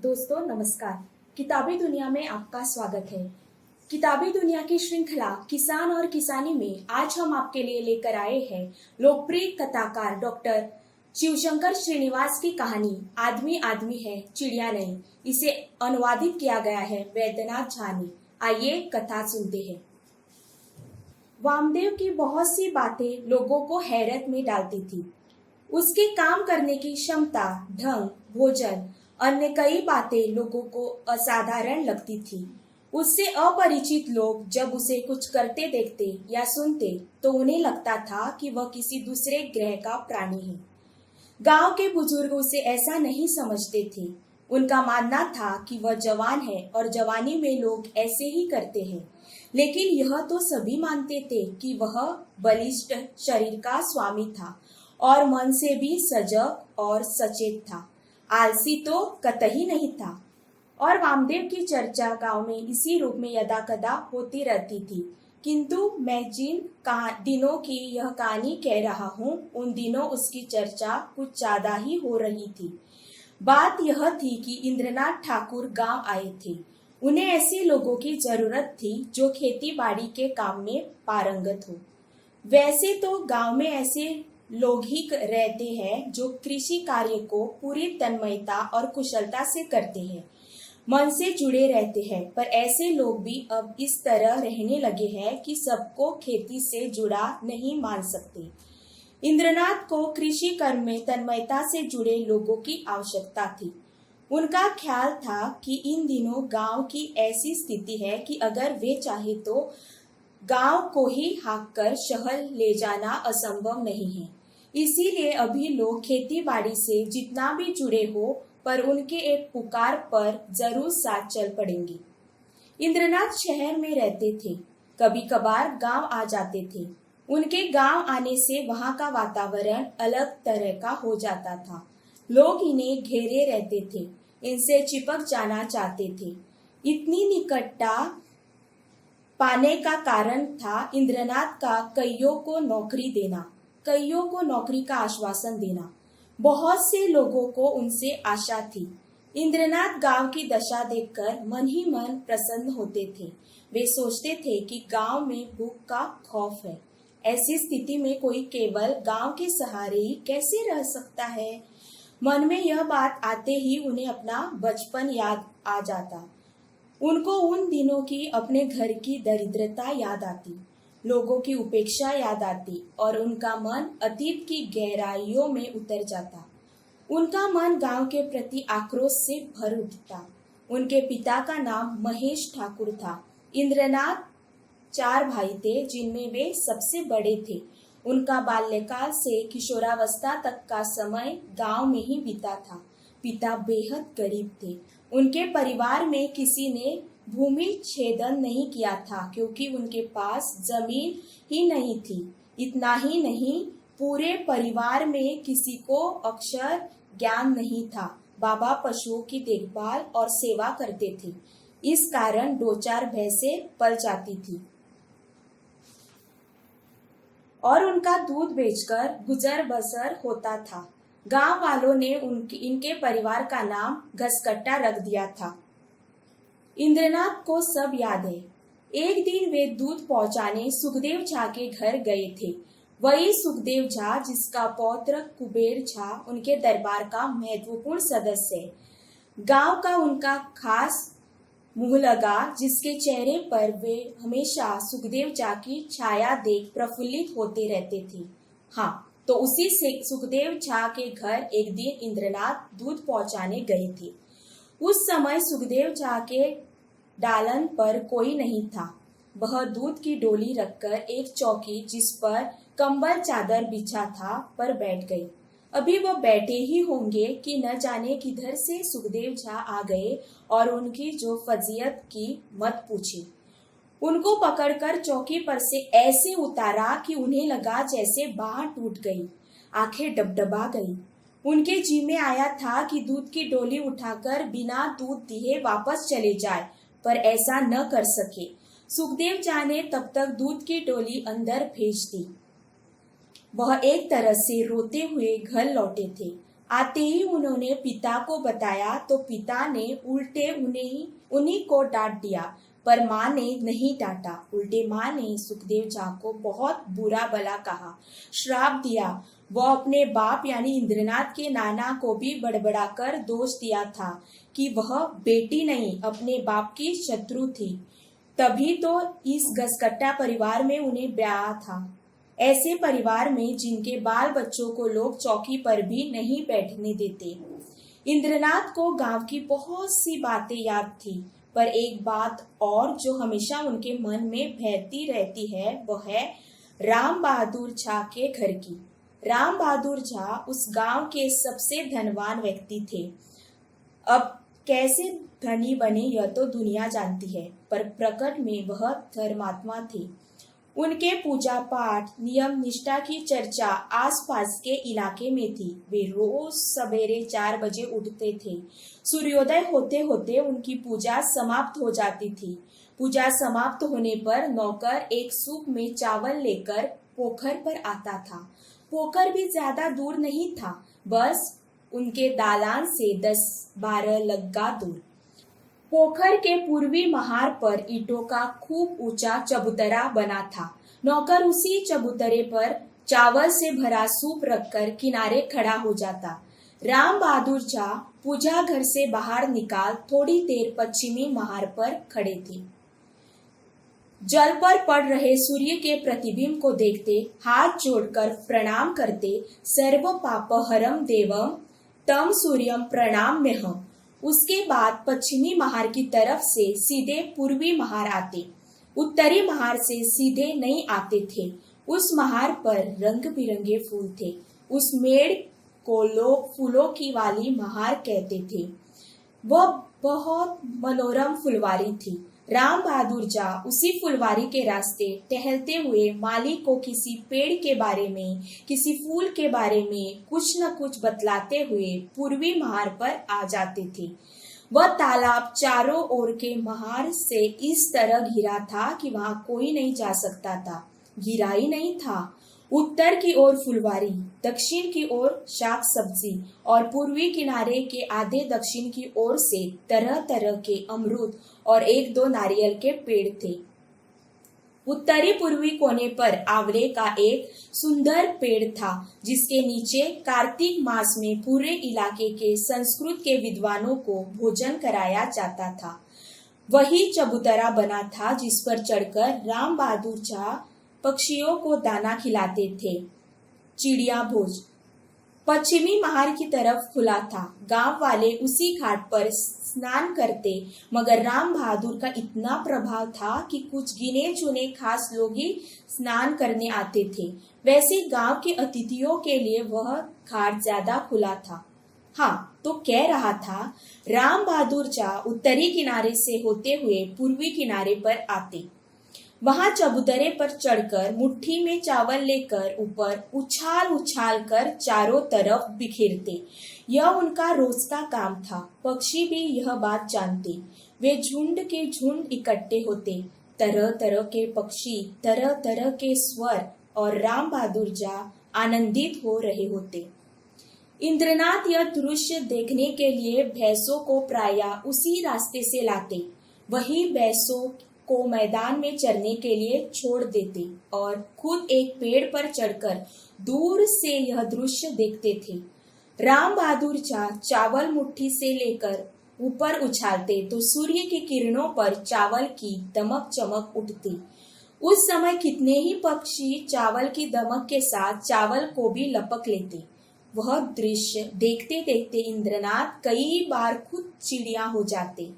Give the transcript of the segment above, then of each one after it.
दोस्तों नमस्कार। किताबी दुनिया में आपका स्वागत है। किताबी दुनिया की श्रृंखला किसान और किसानी में आज हम आपके लिए लेकर आए हैं लोकप्रिय कथाकार डॉक्टर शिवशंकर श्रीनिवास की कहानी आदमी आदमी है चिड़िया नहीं। इसे अनुवादित किया गया है वैद्यनाथ झा ने। आइए कथा सुनते हैं। वामदेव की बहुत सी बातें लोगों को हैरत में डालती थी। उसके काम करने की क्षमता, ढंग, भोजन, अन्य कई बातें लोगों को असाधारण लगती थी। उससे अपरिचित लोग जब उसे कुछ करते देखते या सुनते तो उन्हें लगता था कि वह किसी दूसरे ग्रह का प्राणी है। गांव के बुजुर्ग उसे ऐसा नहीं समझते थे। उनका मानना था कि वह जवान है और जवानी में लोग ऐसे ही करते हैं। लेकिन यह तो सभी मानते थे कि वह बलिष्ठ शरीर का स्वामी था और मन से भी सजग और सचेत था। आलसी तो कतई नहीं था। और वामदेव की चर्चा गांव में इसी रूप में यदाकदा होती रहती थी। किंतु मैं जिन दिनों की यह कहानी कह रहा हूँ उन दिनों उसकी चर्चा कुछ ज्यादा ही हो रही थी। बात यह थी कि इंद्रनाथ ठाकुर गांव आए थे। उन्हें ऐसे लोगों की जरूरत थी जो खेती बाड़ी के काम में पारंगत हो। वैसे तो गांव में ऐसे लोग ही रहते हैं जो कृषि कार्य को पूरी तन्मयता और कुशलता से करते हैं, मन से जुड़े रहते हैं। पर ऐसे लोग भी अब इस तरह रहने लगे हैं कि सबको खेती से जुड़ा नहीं मान सकते। इंद्रनाथ को कृषि कर्म में तन्मयता से जुड़े लोगों की आवश्यकता थी। उनका ख्याल था कि इन दिनों गांव की ऐसी स्थिति है कि अगर वे चाहे तो गांव को ही हाँक कर शहर ले जाना असंभव नहीं है। इसीलिए अभी लोग खेती बाड़ी से जितना भी जुड़े हो पर उनके एक पुकार पर जरूर साथ चल पड़ेंगे। इंद्रनाथ शहर में रहते थे, कभी कभार गांव आ जाते थे। उनके गांव आने से वहां का वातावरण अलग तरह का हो जाता था। लोग इन्हें घेरे रहते थे, इनसे चिपक जाना चाहते थे। इतनी निकटता पाने का कारण था इंद्रनाथ का कईयों को नौकरी देना, कईयों को नौकरी का आश्वासन देना। बहुत से लोगों को उनसे आशा थी। इंद्रनाथ गांव की दशा देखकर मन ही मन प्रसन्न होते थे। वे सोचते थे कि गांव में भूख का खौफ है। ऐसी स्थिति में कोई केवल गांव के सहारे ही कैसे रह सकता है। मन में यह बात आते ही उन्हें अपना बचपन याद आ जाता। उनको उन दिनों की अपने घर की दरिद्रता याद आती, लोगों की उपेक्षा याद आती और उनका मन अतीत की गहराइयों में उतर जाता। उनका मन गांव के प्रति आक्रोश से भर उठता। उनके पिता का नाम महेश ठाकुर था। इंद्रनाथ 4 भाई थे जिनमें वे सबसे बड़े थे। उनका बाल्यकाल से किशोरावस्था तक का समय गांव में ही बीता था। पिता बेहद गरीब थे। उनके परिवार में किसी ने भूमि छेदन नहीं किया था क्योंकि उनके पास जमीन ही नहीं थी। इतना ही नहीं, पूरे परिवार में किसी को अक्षर ज्ञान नहीं था। बाबा पशुओं की देखभाल और सेवा करते थे। इस कारण 2-4 भैंसें पल जाती थी और उनका दूध बेचकर गुजर बसर होता था। गांव वालों ने इनके परिवार का नाम घसकट्टा रख दिया था। इंद्रनाथ को सब याद है। एक दिन वे दूध पहुंचाने सुखदेव झा के घर गए थे। वही सुखदेव झा जिसका पौत्र कुबेर झा उनके दरबार का महत्वपूर्ण सदस्य है। गांव का उनका खास मुंह लगा जिसके चेहरे पर वे हमेशा सुखदेव झा की छाया देख प्रफुल्लित होते रहते थे। हाँ, तो उसी से सुखदेव झा के घर एक दिन इंद्रनाथ दूध पहुंचाने गए थे। उस समय सुखदेव झा के डालन पर कोई नहीं था। वह दूध की डोली रखकर एक चौकी जिस पर कंबल चादर बिछा था पर बैठ गई। अभी वह बैठे ही होंगे कि न जाने किधर से सुखदेव झा आ गए और उनकी जो फजीयत की मत पूछी। उनको पकड़कर चौकी पर से ऐसे उतारा कि उन्हें लगा जैसे बांह टूट गई, आंखें डबडबा गई। उनके जी में आया था कि दूध की डोली उठाकर बिना दूध दिए वापस चले जाए, पर ऐसा न कर सके। सुखदेव झा ने तब तक दूध की डोली अंदर भेज दी। वह एक तरह से रोते हुए घर लौटे थे। आते ही उन्होंने पिता को बताया तो पिता ने उल्टे उन्हीं को डांट दिया, पर माँ ने नहीं डांटा। उल्टे माँ ने सुखदेव झा को बहुत बुरा भला कहा, श्राप दिया। वो अपने बाप यानी इंद्रनाथ के नाना को भी बड़बड़ाकर दोष दिया था कि वह बेटी नहीं अपने बाप की शत्रु थी, तभी तो इस घसकट्टा परिवार में उन्हें ब्याह था। ऐसे परिवार में जिनके बाल बच्चों को लोग चौकी पर भी नहीं बैठने देते। इंद्रनाथ को गांव की बहुत सी बातें याद थी, पर एक बात और जो हमेशा उनके मन में बहती रहती है वह है राम बहादुर झा के घर की। राम बहादुर झा उस गांव के सबसे धनवान व्यक्ति थे। अब कैसे धनी बने यह तो दुनिया जानती है, पर प्रकट में वह धर्मात्मा थे। उनके पूजा पाठ नियम निष्ठा की चर्चा आसपास के इलाके में थी। वे रोज सवेरे 4 बजे उठते थे। सूर्योदय होते होते उनकी पूजा समाप्त हो जाती थी। पूजा समाप्त होने पर नौकर एक सूप में चावल लेकर पोखर पर आता था। पोखर भी ज्यादा दूर नहीं था, बस उनके दालान से 10-12 लग्गा दूर। पोखर के पूर्वी महार पर ईंटों का खूब ऊंचा चबूतरा बना था। नौकर उसी चबूतरे पर चावल से भरा सूप रखकर किनारे खड़ा हो जाता। राम बहादुर झा पूजा घर से बाहर निकाल थोड़ी देर पश्चिमी महार पर खड़े थे। जल पर पड़ रहे सूर्य के प्रतिबिंब को देखते हाथ जोड़कर प्रणाम करते, सर्व पापहरम देवम तम सूर्यम प्रणाम्यहम्। उसके बाद पश्चिमी महार की तरफ से सीधे पूर्वी महार आते, उत्तरी महार से सीधे नहीं आते थे। उस महार पर रंग बिरंगे फूल थे। उस मेड़ को लोग फूलों की वाली महार कहते थे। वह बहुत मनोरम फुलवारी थी। राम बहादुर झा उसी फुलवारी के रास्ते टहलते हुए माली को किसी पेड़ के बारे में, किसी फूल के बारे में कुछ न कुछ बतलाते हुए पूर्वी महार पर आ जाते थे। वह तालाब चारों ओर के महार से इस तरह घिरा था कि वहां कोई नहीं जा सकता था। घिरा ही नहीं था, उत्तर की ओर फुलवारी, दक्षिण की ओर शाक सब्जी और पूर्वी किनारे के आधे दक्षिण की ओर से तरह तरह के अमरूद और 1-2 नारियल के पेड़ थे। उत्तरी पूर्वी कोने पर आंवले का एक सुंदर पेड़ था, जिसके नीचे कार्तिक मास में पूरे इलाके के संस्कृत के विद्वानों को भोजन कराया जाता था। वही चबूतरा बना था जिस पर चढ़कर राम बहादुर झा पक्षियों को दाना खिलाते थे। चिड़िया भोज पश्चिमी महार की तरफ खुला था। गांव वाले उसी घाट पर स्नान करते, मगर राम बहादुर का इतना प्रभाव था कि कुछ गिने चुने खास लोग ही स्नान करने आते थे। वैसे गांव के अतिथियों के लिए वह घाट ज्यादा खुला था। हाँ, तो कह रहा था, राम बहादुर झा उत्तरी किनारे से होते हुए पूर्वी किनारे पर आते। वहां चबूतरे पर चढ़कर मुट्ठी में चावल लेकर ऊपर उछाल उछाल कर चारों तरफ बिखेरते। यह उनका रोज का काम था। पक्षी भी यह बात जानते। वे झुंड के झुंड इकट्ठे होते, तरह तरह के पक्षी, तरह तरह के स्वर, और राम बहादुर झा आनंदित हो रहे होते। इंद्रनाथ यह दृश्य देखने के लिए भैंसों को प्रायः उसी रास्ते से लाते। वही भैंसों को मैदान में चरने के लिए छोड़ देते और खुद एक पेड़ पर चढ़कर दूर से यह दृश्य देखते थे। राम बहादुर झा चावल मुट्ठी से लेकर ऊपर उछालते तो सूर्य की किरणों पर चावल की दमक चमक उठती। उस समय कितने ही पक्षी चावल की दमक के साथ चावल को भी लपक लेते। वह दृश्य देखते देखते इंद्रनाथ कई बार खुद चिड़िया हो जाते।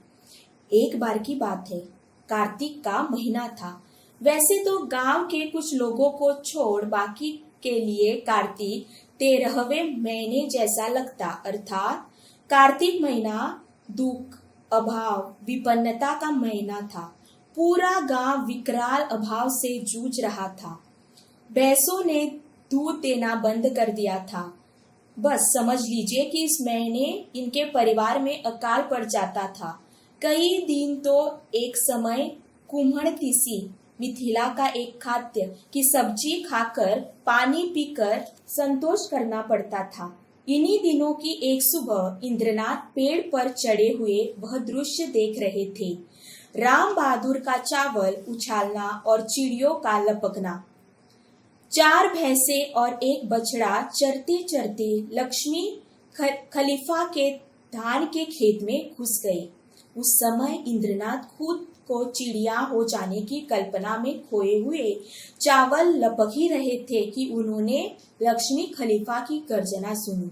एक बार की बात है, कार्तिक का महीना था। वैसे तो गांव के कुछ लोगों को छोड़ बाकी के लिए कार्तिक 13वें महीने जैसा लगता, अर्थात कार्तिक महीना दुख, अभाव, विपन्नता का महीना था। पूरा गांव विकराल अभाव से जूझ रहा था। भैंसों ने दूध देना बंद कर दिया था। बस समझ लीजिए कि इस महीने इनके परिवार में अकाल पड़ जाता था। कई दिन तो एक समय कुम्हड़ तीसी, मिथिला का एक खाद्य की सब्जी खाकर पानी पीकर संतोष करना पड़ता था। इन्हीं दिनों की एक सुबह इंद्रनाथ पेड़ पर चढ़े हुए वह दृश्य देख रहे थे। राम बहादुर का चावल उछालना और चिड़ियों का लपकना। 4 भैंसे और एक बछड़ा चरते चरते लक्ष्मी खलीफा के धान के खेत में घुस गए। उस समय इंद्रनाथ खुद को चिड़िया हो जाने की कल्पना में खोए हुए चावल लपक ही रहे थे कि उन्होंने लक्ष्मी खलीफा की गर्जना सुनी।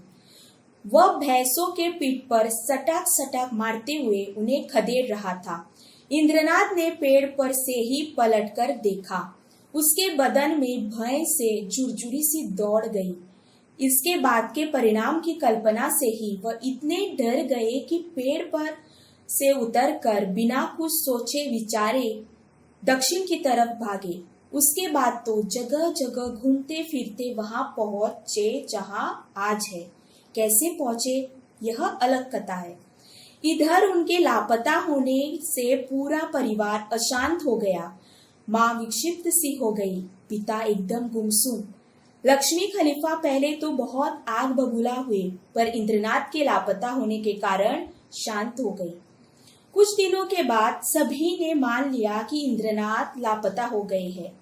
वह भैंसों के पीठ पर सटाक सटाक मारते हुए उन्हें खदेड़ रहा था। इंद्रनाथ ने पेड़ पर से ही पलटकर देखा। उसके बदन में भय से झुरझुरी सी दौड़ गई। इसके बाद के परिणाम की कल्पना से ही वह इतने डर गए कि पेड़ पर से उतरकर बिना कुछ सोचे विचारे दक्षिण की तरफ भागे। उसके बाद तो जगह जगह घूमते फिरते वहां पहुंचे जहां आज है। कैसे पहुंचे यह अलग कथा है। इधर उनके लापता होने से पूरा परिवार अशांत हो गया। माँ विक्षिप्त सी हो गई, पिता एकदम गुमसुम। लक्ष्मी खलीफा पहले तो बहुत आग बबूला हुए, पर इंद्रनाथ के लापता होने के कारण शांत हो गई। कुछ दिनों के बाद सभी ने मान लिया कि इंद्रनाथ लापता हो गए हैं।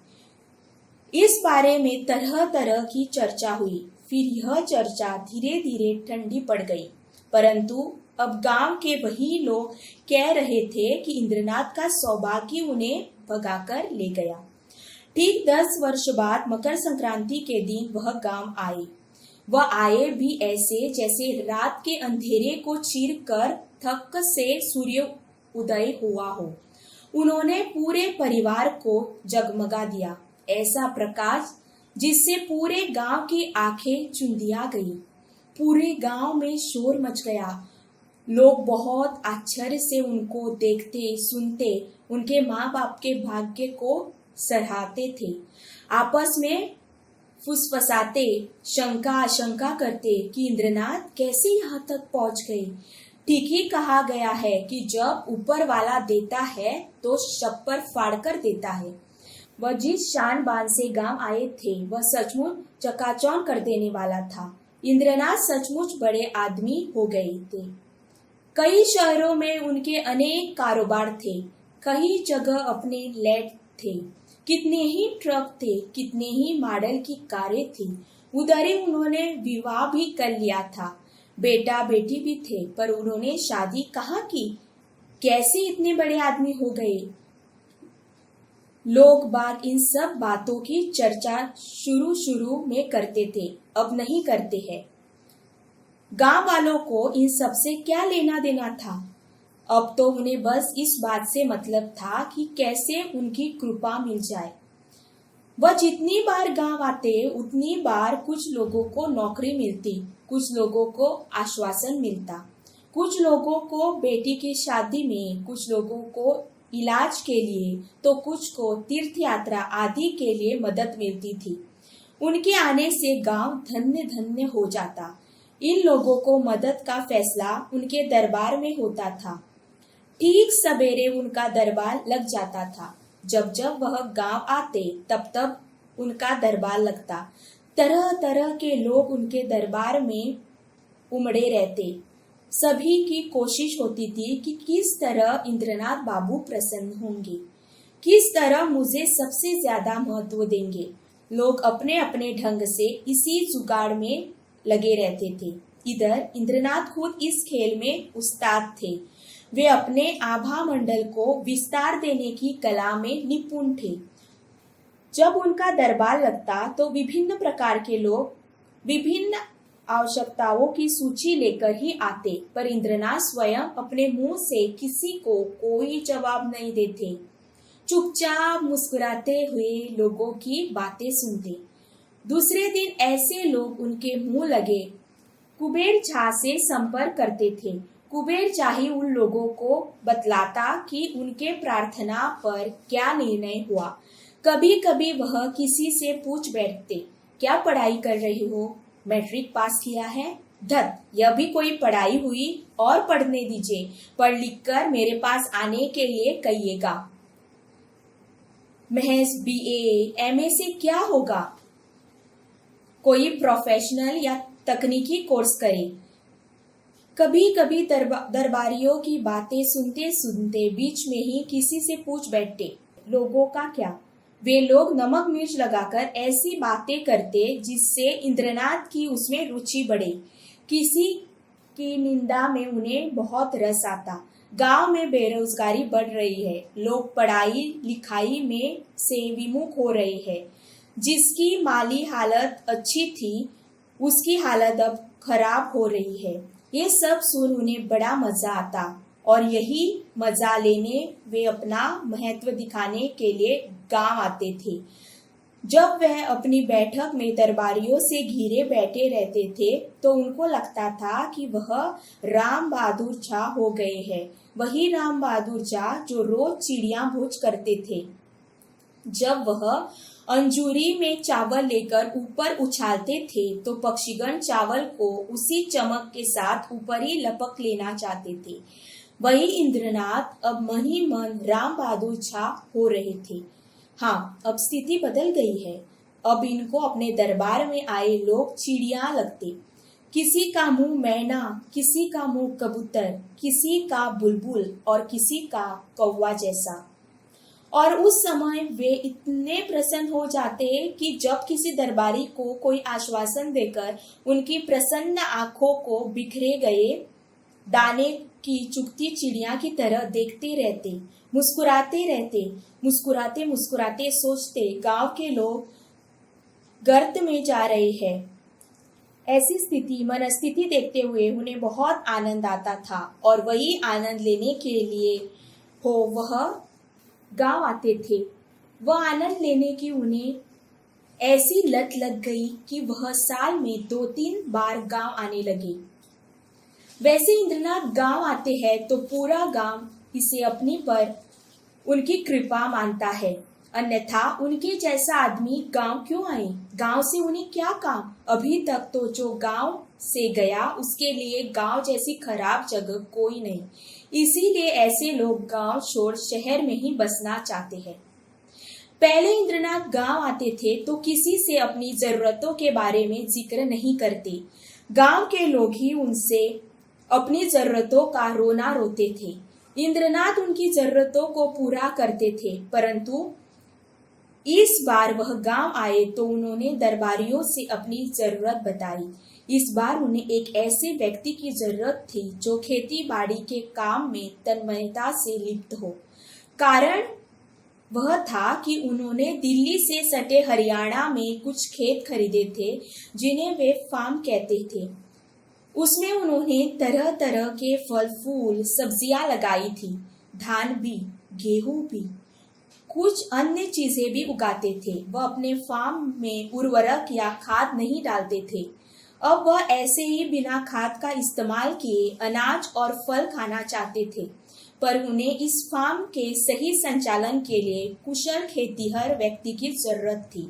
इस बारे में तरह तरह की चर्चा हुई। फिर यह चर्चा धीरे धीरे ठंडी पड़ गई। परंतु अब गांव के वही लोग कह रहे थे कि इंद्रनाथ का सौभाग्य उन्हें भगाकर ले गया। ठीक 10 वर्ष बाद मकर संक्रांति के दिन वह गांव आए। वह आए भी ऐसे जैसे रात के अंधेरे को चीर कर थक से सूर्य उदय हुआ हो। उन्होंने पूरे परिवार को जगमगा दिया। ऐसा प्रकाश जिससे पूरे गांव की आंखें चुंधिया गई। पूरे गांव में शोर मच गया। लोग बहुत आश्चर्य से उनको देखते सुनते, उनके माँ बाप के भाग्य को सराहते थे। आपस में फुसफुसाते, शंका आशंका करते कि इंद्रनाथ कैसे यहाँ तक पहुँच गए। ठीक ही कहा गया है कि जब ऊपर वाला देता है तो छप्पर फाड़ कर देता है। वह जिस शान बान से गांव आए थे वह सचमुच चकाचौंध कर देने वाला था। इंद्रनाथ सचमुच बड़े आदमी हो गए थे। कई शहरों में उनके अनेक कारोबार थे। कई जगह अपने लैंड थे। कितने ही ट्रक थे, कितने ही मॉडल की कारें थी। उधर ही उन्होंने विवाह भी कर लिया था। बेटा बेटी भी थे, पर उन्होंने शादी कहाँ की। कैसे इतने बड़े आदमी हो गए। लोग बाग इन सब बातों की चर्चा शुरू में करते थे, अब नहीं करते हैं। गांव वालों को इन सब से क्या लेना देना था। अब तो उन्हें बस इस बात से मतलब था कि कैसे उनकी कृपा मिल जाए। वह जितनी बार गांव आते उतनी बार कुछ लोगों को नौकरी मिलती, कुछ लोगों को आश्वासन मिलता, कुछ लोगों को बेटी की शादी में, कुछ लोगों को इलाज के लिए, तो कुछ को तीर्थ यात्रा आदि के लिए मदद मिलती थी। उनके आने से गांव धन्य धन्य हो जाता। इन लोगों को मदद का फैसला उनके दरबार में होता था। ठीक सवेरे उनका दरबार लग जाता था। जब जब वह गांव आते तब तब उनका दरबार लगता। तरह तरह के लोग उनके दरबार में उमड़े रहते। सभी की कोशिश होती थी कि किस तरह इंद्रनाथ बाबू प्रसन्न होंगे, किस तरह मुझे सबसे ज्यादा महत्व देंगे। लोग अपने अपने ढंग से इसी जुगाड़ में लगे रहते थे। इधर इंद्रनाथ खुद इस खेल में उस्ताद थे। वे अपने आभा मंडल को विस्तार देने की कला में निपुण थे। जब उनका दरबार लगता तो विभिन्न प्रकार के लोग विभिन्न आवश्यकताओं की सूची लेकर ही आते, पर इंद्रनाथ स्वयं अपने मुंह से किसी को कोई जवाब नहीं देते। चुपचाप मुस्कुराते हुए लोगों की बातें सुनते। दूसरे दिन ऐसे लोग उनके मुंह लगे कुबेर झा से संपर्क करते थे। कुबेर झा ही उन लोगों को बतलाता कि उनके प्रार्थना पर क्या निर्णय हुआ। कभी कभी वह किसी से पूछ बैठते, क्या पढ़ाई कर रही हो, मैट्रिक पास किया है। धत, यह भी कोई पढ़ाई हुई और पढ़ने दीजिए, पढ़ लिख कर मेरे पास आने के लिए कहिएगा। महज BA MA से क्या होगा। कोई प्रोफेशनल या तकनीकी कोर्स करे। कभी कभी दरबारियों की बातें सुनते सुनते बीच में ही किसी से पूछ बैठते, लोगों का क्या। वे लोग नमक मिर्च लगाकर ऐसी बातें करते जिससे इंद्रनाथ की उसमें रुचि बढ़े। किसी की निंदा में उन्हें बहुत रस आता। गांव में बेरोजगारी बढ़ रही है, लोग पढ़ाई लिखाई में से विमुख हो रहे हैं। जिसकी माली हालत अच्छी थी उसकी हालत अब खराब हो रही है। ये सब सुन उन्हें बड़ा मजा आता और यही मजा लेने वे अपना महत्व दिखाने के लिए गांव आते थे। जब वह अपनी बैठक में दरबारियों से घिरे बैठे रहते थे तो उनको लगता था कि वह राम बहादुर झा हो गए हैं, वही राम बहादुर झा जो रोज चिड़िया भोज करते थे। जब वह अंजूरी में चावल लेकर ऊपर उछालते थे तो पक्षीगण चावल को उसी चमक के साथ ऊपर ही लपक लेना चाहते थे। वही इंद्रनाथ अब मन ही मन राम बहादुर झा हो रहे थे। हाँ, अब स्थिति बदल गई है। अब इनको अपने दरबार में आए लोग चिड़िया लगते। किसी का मुंह मैना, किसी का मुंह कबूतर, किसी का बुलबुल और किसी का कौवा जैसा। और उस समय वे इतने प्रसन्न हो जाते कि जब किसी दरबारी को कोई आश्वासन देकर उनकी प्रसन्न आंखों को बिखरे गए दाने की चुगती चिड़िया की तरह देखते रहते, मुस्कुराते मुस्कुराते सोचते गांव के लोग गर्त में जा रहे हैं। ऐसी मनस्थिति देखते हुए उन्हें बहुत आनंद आता था और वही आनंद लेने के लिए वह गांव आते थे। वह आनंद लेने की उन्हें ऐसी लत लग गई कि वह साल में 2-3 बार गांव आने लगे। वैसे इंद्रनाथ गांव आते हैं तो पूरा गांव इसे अपनी पर उनकी कृपा मानता है, अन्यथा उनके जैसा आदमी गांव क्यों आए? गांव से उन्हें क्या काम? अभी तक तो जो गांव से गया उसके लिए गांव जैसी खराब जगह कोई नहीं। इसीलिए ऐसे लोग गांव छोड़ शहर में ही बसना चाहते हैं। पहले इंद्रनाथ गांव आते थे तो किसी से अपनी जरूरतों के बारे में जिक्र नहीं करते। गांव के लोग ही उनसे अपनी जरूरतों का रोना रोते थे। इंद्रनाथ उनकी जरूरतों को पूरा करते थे, परंतु इस बार वह गांव आए तो उन्होंने दरबारियों से अपनी जरूरत बताई। इस बार उन्हें एक ऐसे व्यक्ति की जरूरत थी जो खेती बाड़ी के काम में तन्मयता से लिप्त हो। कारण वह था कि उन्होंने दिल्ली से सटे हरियाणा में कुछ खेत खरीदे थे जिन्हें वे फार्म कहते थे। उसमें उन्होंने तरह तरह के फल फूल सब्जियां लगाई थी, धान भी, गेहूं भी, कुछ अन्य चीजें भी उगाते थे। वह अपने फार्म में उर्वरक या खाद नहीं डालते थे। अब वह ऐसे ही बिना खाद का इस्तेमाल किए अनाज और फल खाना चाहते थे, पर उन्हें इस फार्म के सही संचालन के लिए कुशल खेतीहर व्यक्ति की जरूरत थी।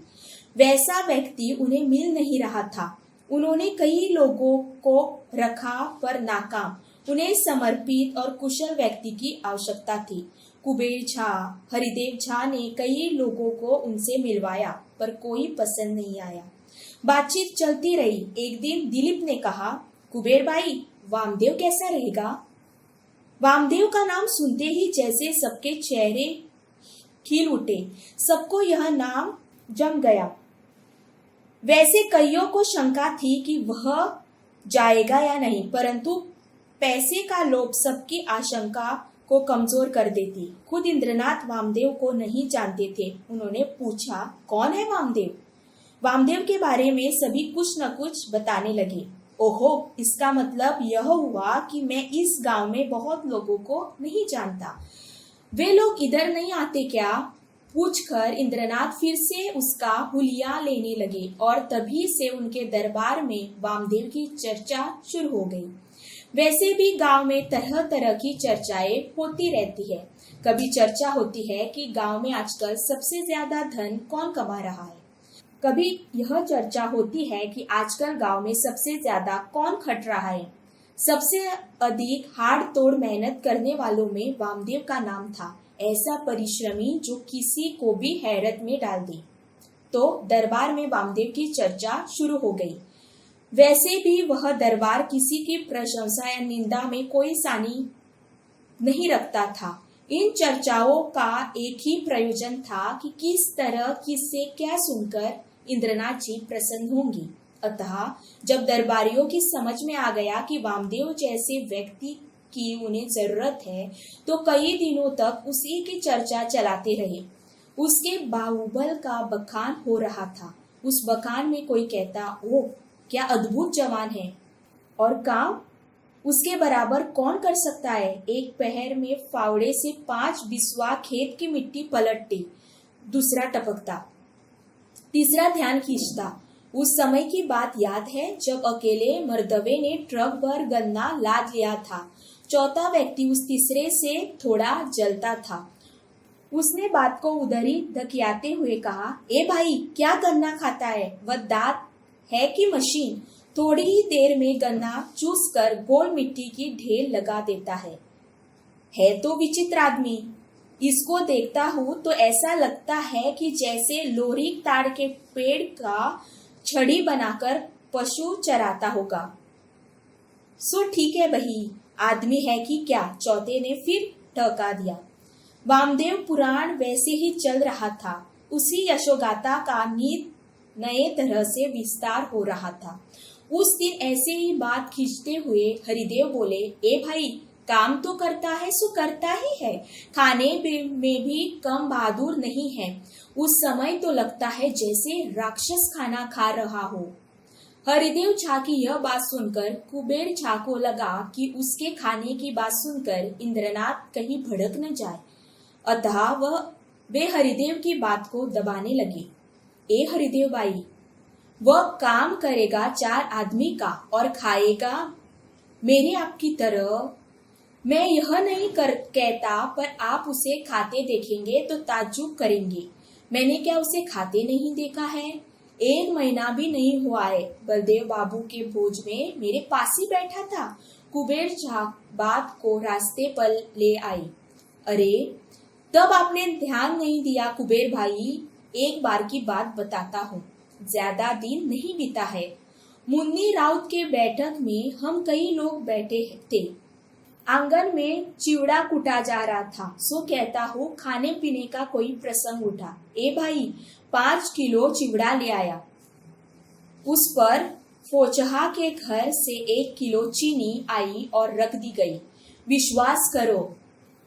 वैसा व्यक्ति उन्हें मिल नहीं रहा था। उन्होंने कई लोगों को रखा पर नाकाम। उन्हें समर्पित और कुशल व्यक्ति की आवश्यकता थी। कुबेर झा, हरिदेव झा ने कई लोगों को उनसे मिलवाया पर कोई पसंद नहीं आया। बातचीत चलती रही। एक दिन दिलीप ने कहा, कुबेर भाई, वामदेव कैसा रहेगा? वामदेव का नाम सुनते ही जैसे सबके चेहरे खिल उठे। सबको यह नाम जम गया। वैसे कईयों को शंका थी कि वह जाएगा या नहीं, परंतु पैसे का लोभ सबकी आशंका को कमजोर कर देती। खुद इंद्रनाथ वामदेव को नहीं जानते थे। उन्होंने पूछा, कौन है वामदेव? वामदेव के बारे में सभी कुछ न कुछ बताने लगे। ओहो, इसका मतलब यह हुआ कि मैं इस गांव में बहुत लोगों को नहीं जानता। वे लोग इधर नहीं आते क्या? पूछकर इंद्रनाथ फिर से उसका हुलिया लेने लगे और तभी से उनके दरबार में वामदेव की चर्चा शुरू हो गई। वैसे भी गांव में तरह तरह की चर्चाएं होती रहती है। कभी चर्चा होती है कि गांव में आजकल सबसे ज्यादा धन कौन कमा रहा है। कभी यह चर्चा होती है कि आजकल गांव में सबसे ज्यादा कौन खट रहा है। सबसे अधिक हाड़ तोड़ मेहनत करने वालों में वामदेव का नाम था। ऐसा परिश्रमी जो किसी को भी हैरत में डाल दे। तो दरबार में वामदेव की चर्चा शुरू हो गई। वैसे भी वह दरबार किसी की प्रशंसा या निंदा में कोई सानी नहीं रखता था। इन चर्चाओं का एक ही प्रयोजन था कि किस तरह किससे क्या सुनकर इंद्रनाथ जी प्रसन्न होंगी। अतः जब दरबारियों की समझ में आ गया कि वामदेव जैसे व्यक्ति की उन्हें जरूरत है, तो कई दिनों तक उसी की चर्चा चलाते रहे। उसके बाहुबल का बखान हो रहा था। उस बखान में कोई कहता, ओह क्या अद्भुत जवान है, और काम उसके बराबर कौन कर सकता है। एक पहर में फावड़े से 5 बिस्वा खेत की मिट्टी पलटती, दूसरा टपकता, तीसरा ध्यान खींचता। उस समय की बात याद है जब अकेले मर्दवे ने ट्रक भर गन्ना लाद लिया था। चौथा व्यक्ति उस तीसरे से थोड़ा जलता था। उसने बात को उधर ही धकियाते हुए कहा, ए भाई क्या गन्ना खाता है, वह दांत है कि मशीन। थोड़ी ही देर में गन्ना चूस कर गोल मिट्टी की ढेर लगा देता है तो विचित्र आदमी। इसको देखता हूँ तो ऐसा लगता है कि जैसे लोरी ताड़ के पेड़ का छड़ी बनाकर पशु चराता होगा। सो ठीक है भाई, आदमी है कि क्या, चौथे ने फिर ठहका दिया। वामदेव पुराण वैसे ही चल रहा था। उसी यशोगाथा का नए तरह से विस्तार हो रहा था। उस दिन ऐसे ही बात खींचते हुए हरिदेव बोले, ए भाई काम तो करता है सो करता ही है, खाने में भी कम बहादुर नहीं है। उस समय तो लगता है जैसे राक्षस खाना खा रहा हो। हरिदेव झा की यह बात सुनकर कुबेर झा को लगा कि उसके खाने की बात सुनकर इंद्रनाथ कहीं भड़क न जाए। अतः वे हरिदेव की बात को दबाने लगे। ए हरिदेव भाई, वह काम करेगा 4 आदमी का और खाएगा मेरे आपकी तरह। मैं यह नहीं कहता, पर आप उसे खाते देखेंगे तो ताज्जुब करेंगे। मैंने क्या उसे खाते नहीं देखा है? 1 महीना भी नहीं हुआ है, बलदेव बाबू के भोज में मेरे पास ही बैठा था। कुबेर झा बात को रास्ते पर ले आई। अरे तब आपने ध्यान नहीं दिया कुबेर भाई। एक बार की बात बताता हूँ, ज्यादा दिन नहीं बीता है। मुन्नी राउत के बैठक में हम कई लोग बैठे थे। आंगन में चिवड़ा कुटा जा रहा था। सो कहता हूँ खाने पीने का कोई प्रसंग उठा। ए भाई 5 किलो चिवड़ा ले आया। उस पर फोचहा के घर से 1 किलो चीनी आई और रख दी गई। विश्वास करो,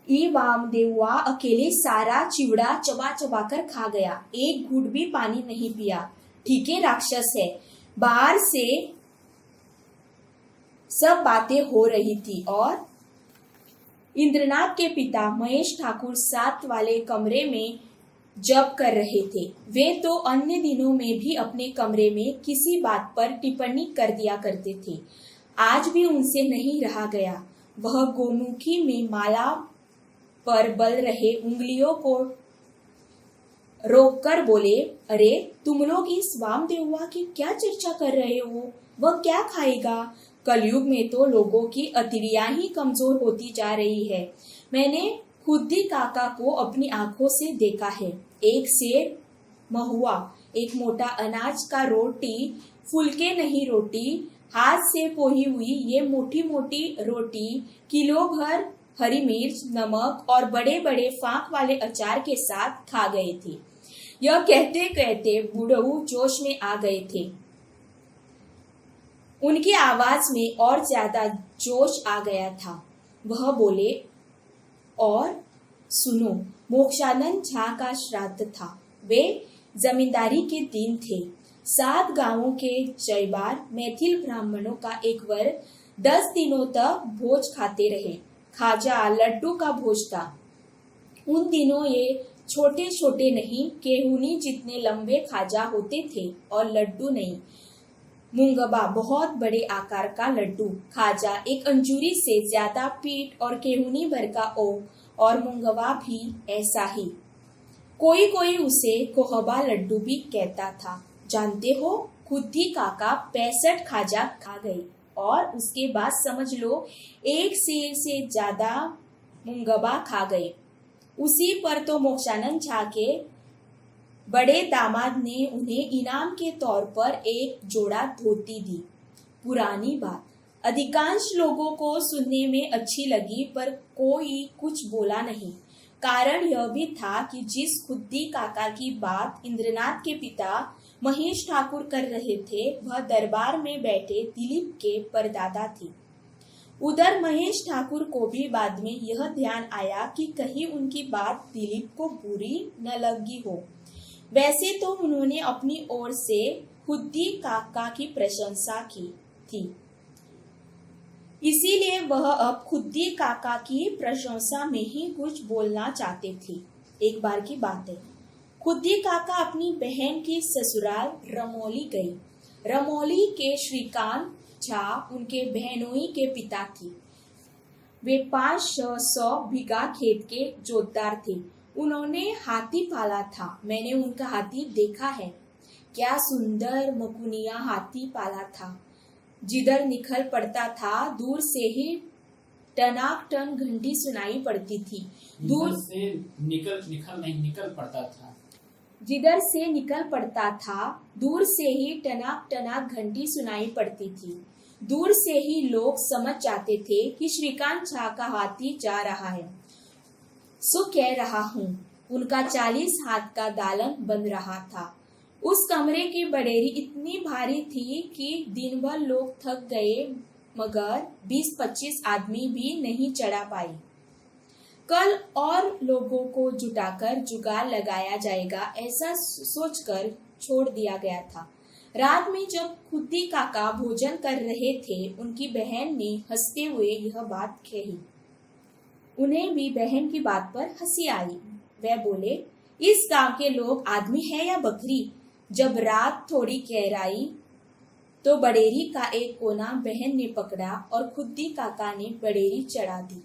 ई वामदेवा अकेले सारा चिवड़ा चबा चबा कर खा गया, एक घूंट भी पानी नहीं पिया। ठीक है, राक्षस है। बाहर से सब बातें हो रही थी और इंद्रनाथ के पिता महेश ठाकुर 7 वाले कमरे में जप कर रहे थे। वे तो अन्य दिनों में भी अपने कमरे में किसी बात पर टिप्पणी कर दिया करते थे। आज भी उनसे नहीं रहा गया। वह गोमुखी में माला पर बल रहे उंगलियों को रोककर बोले, अरे तुम लोग इस वामदेवा की क्या चर्चा कर रहे हो? वह क्या खाएगा? कलयुग में तो लोगों की अतिरियां ही कमजोर होती जा रही है। मैंने खुद ही काका को अपनी आंखों से देखा है। एक सेर महुआ, एक मोटा अनाज का रोटी, फुलके नहीं रोटी, हाथ से पोही हुई ये मोटी मोटी रोटी किलो भर हरी मिर्च, नमक और बड़े बड़े फांक वाले अचार के साथ खा गए थे। यह कहते कहते बुढ़ऊ जोश में आ गए थे। उनकी आवाज में और ज्यादा जोश आ गया था। वह बोले, और सुनो, मोक्षानंद झा का श्राद्ध था। वे जमींदारी के दिन थे। 7 गांवों के जयबार मैथिल ब्राह्मणों का एक वर्ग 10 दिनों तक भोज खाते रहे। खाजा लड्डू का भोज था। उन दिनों ये छोटे छोटे नहीं, केहूनी जितने लंबे खाजा होते थे और लड्डू नहीं, मुंगबा बहुत बड़े आकार का लड्डू। खाजा एक अंजूरी से ज्यादा पीठ और केहूनी भर का ओ, और मुंगबा भी ऐसा ही। कोई कोई उसे कोहबा लड्डू भी कहता था। जानते हो, खुद ही काका 65 खाजा खा गए और उसके बाद समझ लो 1 सेर से ज्यादा मुंगबा खा गए। उसी पर तो मोक्षानंद झा के बड़े दामाद ने उन्हें इनाम के तौर पर एक जोड़ा धोती दी। पुरानी बात अधिकांश लोगों को सुनने में अच्छी लगी, पर कोई कुछ बोला नहीं। कारण यह भी था कि जिस खुद्दी काका की बात इंद्रनाथ के पिता महेश ठाकुर कर रहे थे, वह दरबार में बैठे दिलीप के परदादा थे। उधर महेश ठाकुर को भी बाद में यह ध्यान आया कि कहीं उनकी बात दिलीप को बुरी न लगी हो। वैसे तो उन्होंने अपनी ओर से खुद्दी काका की प्रशंसा की थी, इसीलिए वह अब खुद्दी काका की प्रशंसा में ही कुछ बोलना चाहते थे। एक बार की बात है, खुद्दी काका अपनी बहन की ससुराल रमौली गई। रमौली के श्रीकांत झा उनके बहनोई के पिता थे। वे 500 बीघा खेत के जोतदार थे। उन्होंने हाथी पाला था। मैंने उनका हाथी देखा है। क्या सुंदर मकुनिया हाथी पाला था। जिधर निकल पड़ता था, दूर से ही टनाटन घंटी सुनाई पड़ती थी। दूर से निकल पड़ता था। जिधर से निकल पड़ता था, दूर से ही टनाक टनाक घंटी सुनाई पड़ती थी। दूर से ही लोग समझ जाते थे कि श्रीकांत झा का हाथी जा रहा है। सो कह रहा हूँ, उनका 40 हाथ का दालन बन रहा था। उस कमरे की बडेरी इतनी भारी थी कि दिन भर लोग थक गए, मगर 20-25 आदमी भी नहीं चढ़ा पाए। कल और लोगों को जुटाकर जुगाड़ लगाया जाएगा, ऐसा सोचकर छोड़ दिया गया था। रात में जब खुद्दी काका भोजन कर रहे थे, उनकी बहन ने हंसते हुए यह बात कही। उन्हें भी बहन की बात पर हंसी आई। वे बोले, इस गांव के लोग आदमी है या बकरी। जब रात थोड़ी गहराई तो बडेरी का एक कोना बहन ने पकड़ा और खुद्दी काका ने बडेरी चढ़ा दी।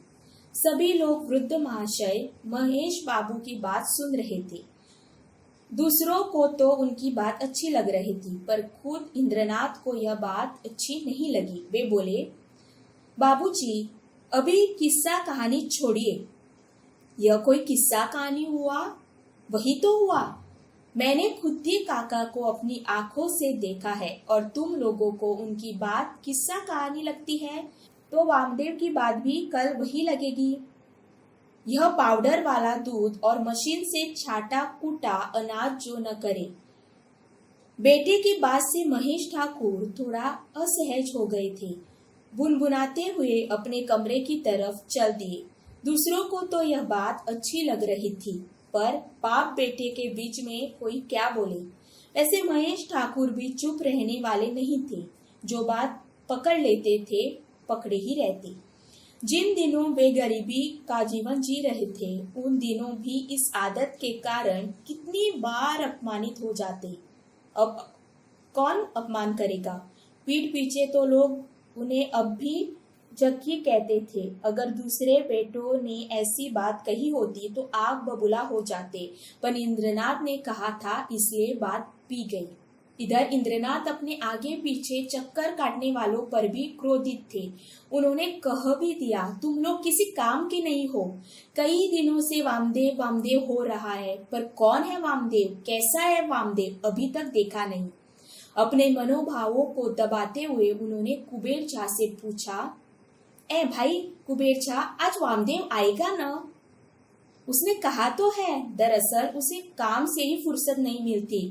सभी लोग वृद्ध महाशय महेश बाबू की बात सुन रहे थे। दूसरों को तो उनकी बात अच्छी लग रही थी, पर खुद इंद्रनाथ को यह बात अच्छी नहीं लगी। वे बोले, बाबूजी, अभी किस्सा कहानी छोड़िए। यह कोई किस्सा कहानी हुआ? वही तो हुआ। मैंने खुद्दी काका को अपनी आंखों से देखा है, और तुम लोगों को उनकी बात किस्सा कहानी लगती है, तो वामदेव की बात भी कल वही लगेगी। यह पाउडर वाला दूध और मशीन से छाटा कूटा अनाज जो न करे। बेटे की बात से महेश ठाकुर थोड़ा असहज हो गए थे। बुनबुनाते हुए अपने कमरे की तरफ चल दिए। दूसरों को तो यह बात अच्छी लग रही थी, पर बाप बेटे के बीच में कोई क्या बोले। वैसे महेश ठाकुर भी चुप रहने वाले नहीं थे। जो बात पकड़ लेते थे, पकड़े ही रहते। जिन दिनों वे गरीबी का जीवन जी रहे थे, उन दिनों भी इस आदत के कारण कितनी बार अपमानित हो जाते। अब कौन अपमान करेगा? पीठ पीछे तो लोग उन्हें अब भी जक्की कहते थे। अगर दूसरे बेटों ने ऐसी बात कही होती तो आग बबूला हो जाते, पर इंद्रनाथ ने कहा था, इसलिए बात पी गई। इधर इंद्रनाथ अपने आगे पीछे चक्कर काटने वालों पर भी क्रोधित थे। उन्होंने कह भी दिया, तुम लोग किसी काम के नहीं हो। कई दिनों से वामदेव वामदेव हो रहा है, पर कौन है वामदेव, कैसा है वामदेव, अभी तक देखा नहीं। अपने मनोभावों को दबाते हुए उन्होंने कुबेर झा से पूछा, ए भाई कुबेर झा, आज वामदेव आएगा न? उसने कहा तो है, दरअसल उसे काम से ही फुर्सत नहीं मिलती,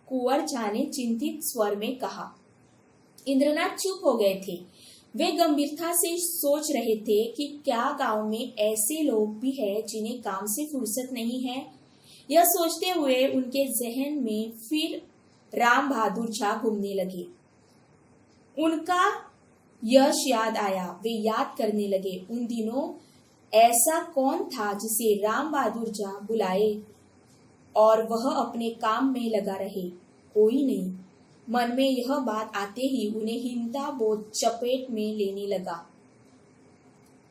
कुंवर झा ने चिंतित स्वर में कहा। इंद्रनाथ चुप हो गए थे। वे गंभीरता से सोच रहे थे कि क्या गांव में ऐसे लोग भी हैं जिन्हें काम से फुर्सत नहीं है। यह सोचते हुए उनके जहन में फिर राम बहादुर झा घूमने लगे। उनका यश याद आया। वे याद करने लगे, उन दिनों ऐसा कौन था जिसे राम बहादुर झा बुलाए और वह अपने काम में लगा रहे? कोई नहीं। मन में यह बात आते ही उन्हें हीनता बोध चपेट में लेने लगा।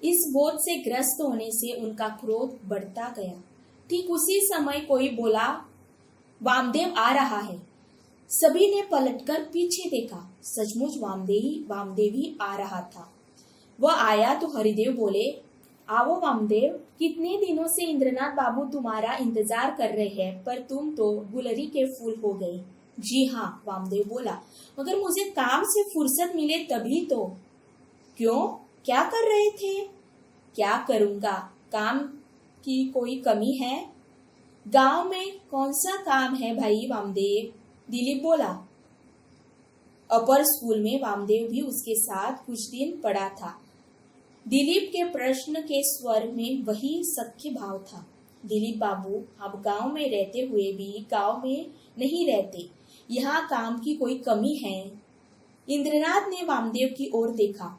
इस बोध से ग्रस्त होने से उनका क्रोध बढ़ता गया। ठीक उसी समय कोई बोला, वामदेव आ रहा है। सभी ने पलटकर पीछे देखा। सचमुच वामदेव ही आ रहा था। वह आया तो हरिदेव बोले, आओ वामदेव, कितने दिनों से इंद्रनाथ बाबू तुम्हारा इंतजार कर रहे हैं, पर तुम तो गुलरी के फूल हो गए। जी हाँ, वामदेव बोला, मगर मुझे काम से फुर्सत मिले तभी तो। क्यों, क्या कर रहे थे? क्या करूंगा, काम की कोई कमी है? गांव में कौन सा काम है भाई वामदेव? दिलीप बोला। अपर स्कूल में वामदेव भी उसके साथ कुछ दिन पढ़ा था। दिलीप के प्रश्न के स्वर में वही सख्य भाव था। दिलीप बाबू, आप गांव में रहते हुए भी गांव में नहीं रहते, यहाँ काम की कोई कमी है? इंद्रनाथ ने वामदेव की ओर देखा।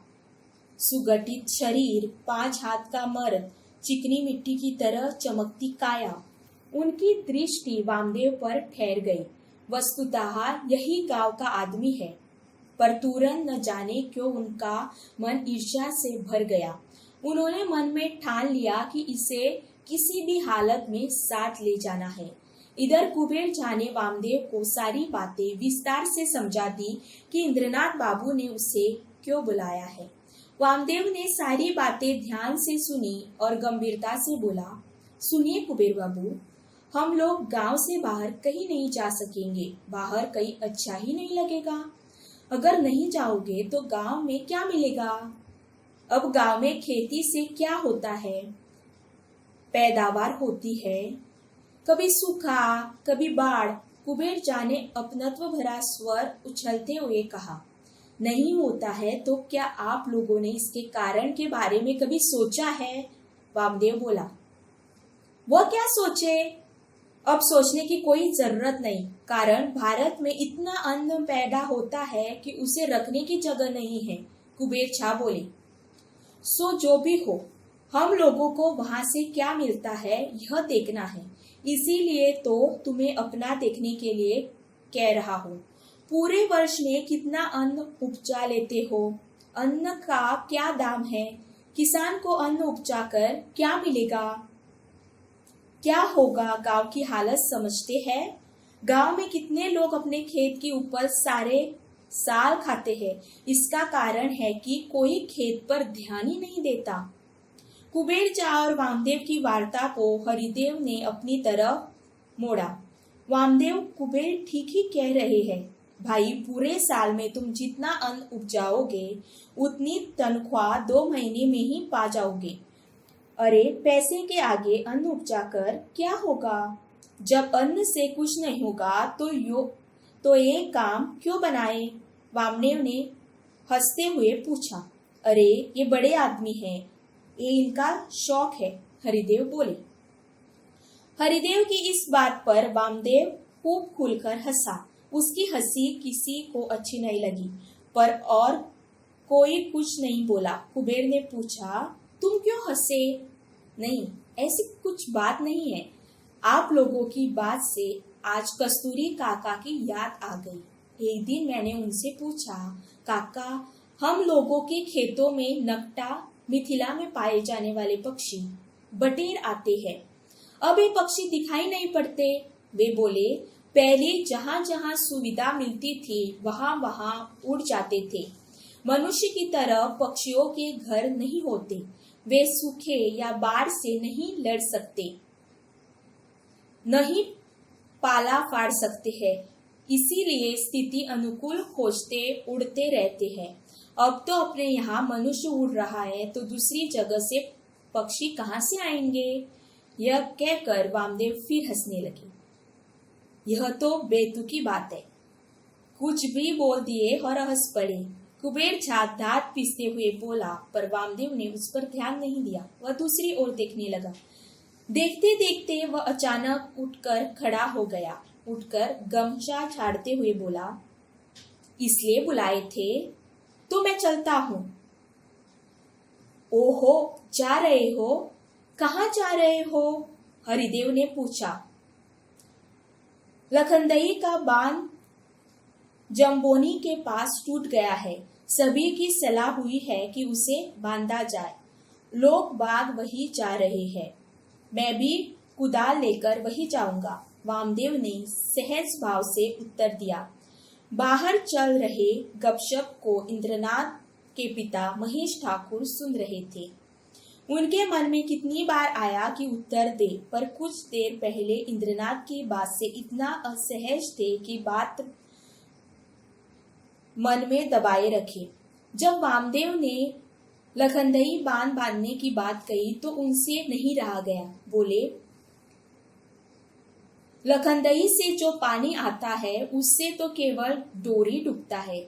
सुगठित शरीर, 5 हाथ का मर्द, चिकनी मिट्टी की तरह चमकती काया। उनकी दृष्टि वामदेव पर ठहर गई। वस्तुतः यही गांव का आदमी है, पर तुरंत न जाने क्यों उनका मन ईर्ष्या से भर गया। उन्होंने मन में ठान लिया कि इसे किसी भी हालत में साथ ले जाना है। इधर कुबेर जाने वामदेव को सारी बातें विस्तार से समझा दी कि इंद्रनाथ बाबू ने उसे क्यों बुलाया है। वामदेव ने सारी बातें ध्यान से सुनी और गंभीरता से बोला, सुनिए कुबेर बाबू, हम लोग गांव से बाहर कहीं नहीं जा सकेंगे। बाहर कहीं अच्छा ही नहीं लगेगा। अगर नहीं जाओगे तो गांव में क्या मिलेगा? अब गांव में खेती से क्या होता है? पैदावार होती है, कभी सूखा, कभी बाढ़। कुबेर जाने अपनत्व भरा स्वर उछलते हुए कहा, नहीं होता है तो क्या आप लोगों ने इसके कारण के बारे में कभी सोचा है? वामदेव बोला, वो क्या सोचे? अब सोचने की कोई जरूरत नहीं, कारण भारत में इतना अन्न पैदा होता है कि उसे रखने की जगह नहीं है। कुबेर छा बोले, सो जो भी हो, हम लोगों को वहां से क्या मिलता है यह देखना है। इसीलिए तो तुम्हें अपना देखने के लिए कह रहा हूँ। पूरे वर्ष में कितना अन्न उपजा लेते हो? अन्न का क्या दाम है? किसान को अन्न उपजाकर क्या मिलेगा? क्या होगा? गांव की हालत समझते हैं? गांव में कितने लोग अपने खेत की उपज सारे साल खाते हैं। इसका कारण है कि कोई खेत पर ध्यान ही नहीं देता। कुबेर झा और वामदेव की वार्ता को हरिदेव ने अपनी तरफ मोड़ा। वामदेव, कुबेर ठीक ही कह रहे हैं भाई, पूरे साल में तुम जितना अन्न उपजाओगे उतनी तनख्वाह 2 महीने में ही पा जाओगे। अरे, पैसे के आगे अन्न उपजाकर क्या होगा? जब अन्न से कुछ नहीं होगा तो ये काम क्यों बनाए? वामदेव ने हंसते हुए पूछा। अरे, ये बड़े आदमी हैं, ये इनका शौक है, हरिदेव बोले। हरिदेव की इस बात पर वामदेव खूब खुलकर हंसा। उसकी हंसी किसी को अच्छी नहीं लगी, पर और कोई कुछ नहीं बोला। कुबेर ने पूछा, तुम क्यों हंसे? नहीं, ऐसी कुछ बात नहीं है। आप लोगों की बात से आज कस्तूरी काका की याद आ गई। एक दिन मैंने उनसे पूछा, काका, हम लोगों के खेतों में नकटा, मिथिला में पाए जाने वाले पक्षी बटेर आते हैं। अब ये पक्षी दिखाई नहीं पड़ते। वे बोले, पहले जहाँ जहाँ सुविधा मिलती थी वहाँ वहाँ उड़ जाते थे। मनुष्य की तरह पक्षियों के घर नहीं होते। वे सूखे या बाढ़ से नहीं लड़ सकते, नहीं पाला फाड़ सकते हैं। इसीलिए स्थिति अनुकूल खोजते उड़ते रहते हैं। अब तो अपने यहाँ मनुष्य उड़ रहा है तो दूसरी जगह से पक्षी कहाँ से आएंगे? यह कहकर वामदेव फिर हंसने लगे। यह तो बेतुकी बात है, कुछ भी बोल दिए और हंस पड़े। कुबेर झा दांत पीसते हुए बोला, पर वामदेव ने उस पर ध्यान नहीं दिया। वह दूसरी ओर देखने लगा। देखते देखते वह अचानक उठकर खड़ा हो गया। उठकर गमछा झाड़ते हुए बोला, इसलिए बुलाए थे तो मैं चलता हूँ। ओहो, जा रहे हो? कहाँ जा रहे हो? हरिदेव ने पूछा। लखनदई का बांध जम्बोनी के पास टूट गया है। सभी की सलाह हुई है कि उसे बांधा जाए। लोग बाग वही जा रहे हैं। मैं भी कुदाल लेकर वही जाऊंगा, वामदेव ने सहज भाव से उत्तर दिया। बाहर चल रहे गपशप को इंद्रनाथ के पिता महेश ठाकुर सुन रहे थे। उनके मन में कितनी बार आया कि उत्तर दे, पर कुछ देर पहले इंद्रनाथ की बात से इतना असहज थे कि बात मन में दबाए रखे। जब वामदेव ने लखनदई बांध बांधने की बात कही तो उनसे नहीं रहा गया। बोले, लखनदई से जो पानी आता है उससे तो केवल डोरी डूबता है।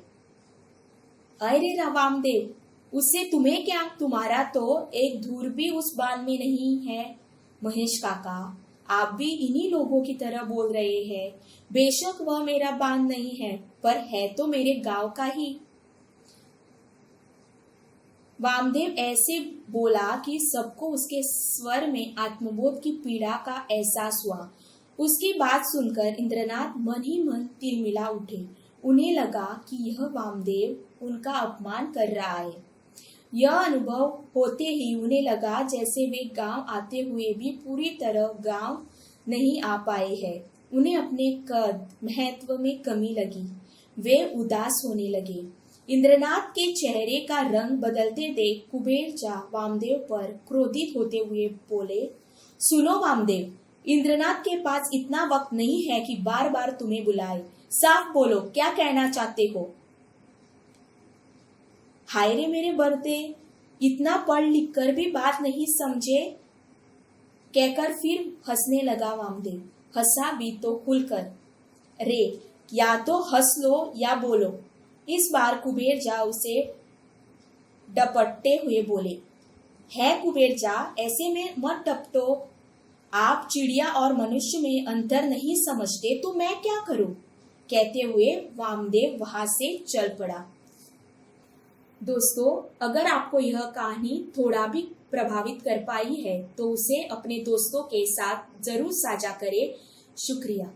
अरे वामदेव, उससे तुम्हें क्या, तुम्हारा तो एक धूर भी उस बांध में नहीं है। महेश काका, आप भी इन्हीं लोगों की तरह बोल रहे हैं। बेशक वह मेरा बांध नहीं है, पर है तो मेरे गांव का ही। वामदेव ऐसे बोला कि सबको उसके स्वर में आत्मबोध की पीड़ा का एहसास हुआ। उसकी बात सुनकर इंद्रनाथ मन ही मन तिलमिला उठे। उन्हें लगा कि यह वामदेव उनका अपमान कर रहा है। यह अनुभव होते ही उन्हें लगा जैसे वे गांव आते हुए भी पूरी तरह गांव नहीं आ पाए हैं। उन्हें अपने कद महत्व में कमी लगी। वे उदास होने लगे। इंद्रनाथ के चेहरे का रंग बदलते देख कुबेर जा वामदेव पर क्रोधित होते हुए बोले, सुनो वामदेव, इंद्रनाथ के पास इतना वक्त नहीं है कि बार बार तुम्हें बुलाए। साफ बोलो, क्या कहना चाहते हो? हाय रे मेरे बरते, इतना पढ़ लिख कर भी बात नहीं समझे, कहकर फिर हंसने लगा वामदेव। हंसा भी तो खुलकर। रे, या तो हंस लो या बोलो। इस बार कुबेर जा उसे डपटते हुए बोले, है कुबेर जा, ऐसे में मत डपटो। आप चिड़िया और मनुष्य में अंतर नहीं समझते तो मैं क्या करूं? कहते हुए वामदेव वहां से चल पड़ा। दोस्तों, अगर आपको यह कहानी थोड़ा भी प्रभावित कर पाई है तो उसे अपने दोस्तों के साथ जरूर साझा करें। शुक्रिया।